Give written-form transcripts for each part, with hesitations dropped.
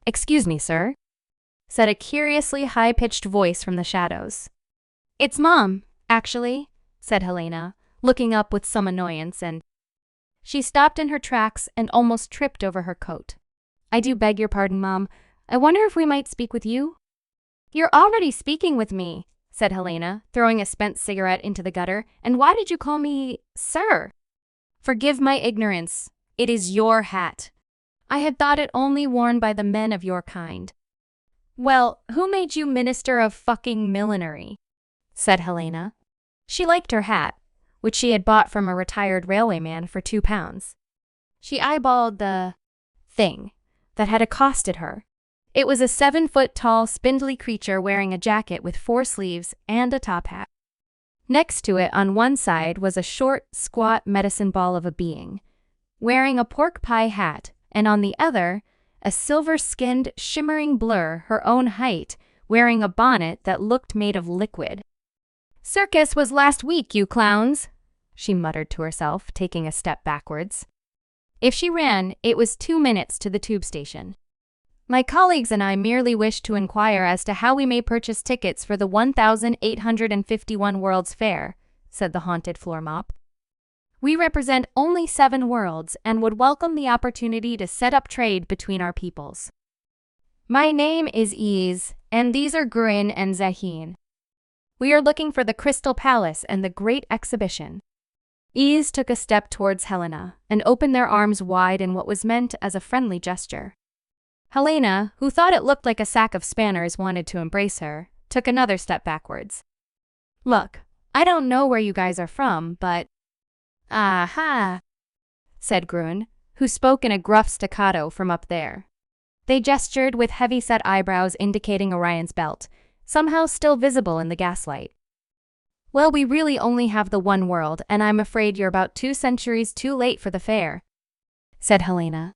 "Excuse me, sir," said a curiously high-pitched voice from the shadows. "It's Mom, actually," said Helena, looking up with some annoyance, and she stopped in her tracks and almost tripped over her coat. "I do beg your pardon, Mom. I wonder if we might speak with you?" "You're already speaking with me," said Helena, throwing a spent cigarette into the gutter. "And why did you call me sir?" "Forgive my ignorance. It is your hat. I had thought it only worn by the men of your kind." "Well, who made you Minister of fucking Millinery?" said Helena. She liked her hat, which she had bought from a retired railwayman for £2. She eyeballed the thing that had accosted her. It was a 7-foot-tall, spindly creature wearing a jacket with 4 sleeves and a top hat. Next to it, on one side, was a short, squat medicine ball of a being, wearing a pork pie hat, and on the other, a silver-skinned, shimmering blur her own height, wearing a bonnet that looked made of liquid. "Circus was last week, you clowns," she muttered to herself, taking a step backwards. If she ran, it was 2 minutes to the tube station. "My colleagues and I merely wish to inquire as to how we may purchase tickets for the 1851 World's Fair," said the haunted floor mop. "We represent only 7 worlds and would welcome the opportunity to set up trade between our peoples. My name is Ease, and these are Grin and Zahin. We are looking for the Crystal Palace and the Great Exhibition." Ease took a step towards Helena and opened their arms wide in what was meant as a friendly gesture. Helena, who thought it looked like a sack of spanners wanted to embrace her, took another step backwards. "Look, I don't know where you guys are from, but—" "Aha," said Grun, who spoke in a gruff staccato from up there. They gestured with heavy-set eyebrows indicating Orion's belt, somehow still visible in the gaslight. "Well, we really only have the one world, and I'm afraid you're about 2 centuries too late for the fair," said Helena.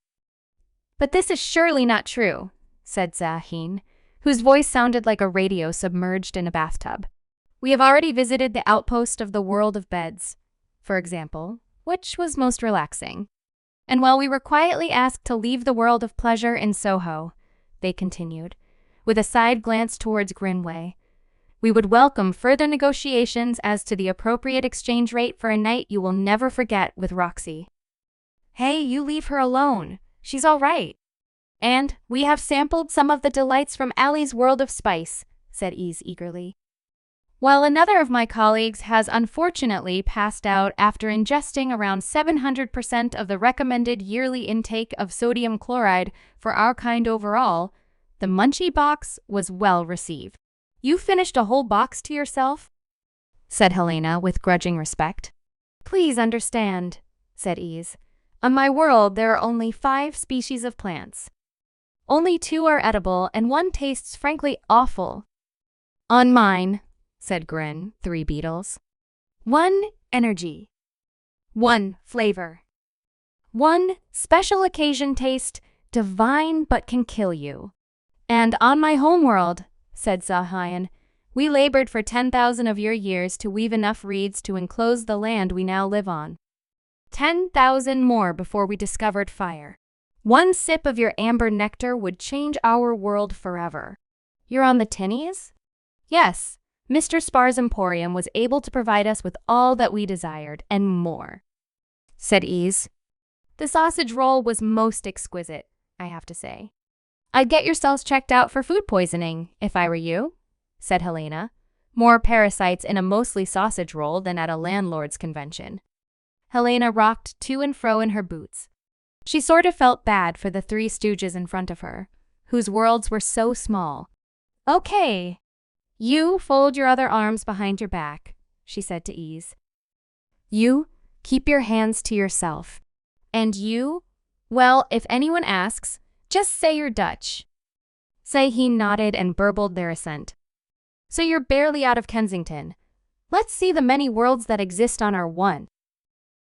"But this is surely not true," said Zahin, whose voice sounded like a radio submerged in a bathtub. "We have already visited the outpost of the world of beds, for example, which was most relaxing. And while we were quietly asked to leave the world of pleasure in Soho," they continued, with a side glance towards Grinway, "we would welcome further negotiations as to the appropriate exchange rate for a night you will never forget with Roxy." "Hey, you leave her alone. She's all right. And we have sampled some of the delights from Allie's World of Spice," said Ease eagerly. "While another of my colleagues has unfortunately passed out after ingesting around 700% of the recommended yearly intake of sodium chloride for our kind overall, the munchie box was well received." "You finished a whole box to yourself?" said Helena with grudging respect. "Please understand," said Ease. "On my world, there are only 5 species of plants. Only 2 are edible, and 1 tastes frankly awful." "On mine," said Grin, 3 beetles. 1 energy. 1 flavor. 1 special occasion taste, divine but can kill you. And on my homeworld," said Zahian, "we labored for 10,000 of your years to weave enough reeds to enclose the land we now live on. 10,000 more before we discovered fire. 1 sip of your amber nectar would change our world forever." "You're on the tinnies?" "Yes, Mr. Spar's Emporium was able to provide us with all that we desired, and more," said Ease. "The sausage roll was most exquisite, I have to say." "I'd get yourselves checked out for food poisoning, if I were you," said Helena. "More parasites in a mostly sausage roll than at a landlord's convention." Helena rocked to and fro in her boots. She sort of felt bad for the 3 stooges in front of her, whose worlds were so small. "Okay, you fold your other arms behind your back," she said to Ease. "You keep your hands to yourself. And you, well, if anyone asks, just say you're Dutch." Zahin nodded and burbled their assent. "So you're barely out of Kensington. Let's see the many worlds that exist on our one."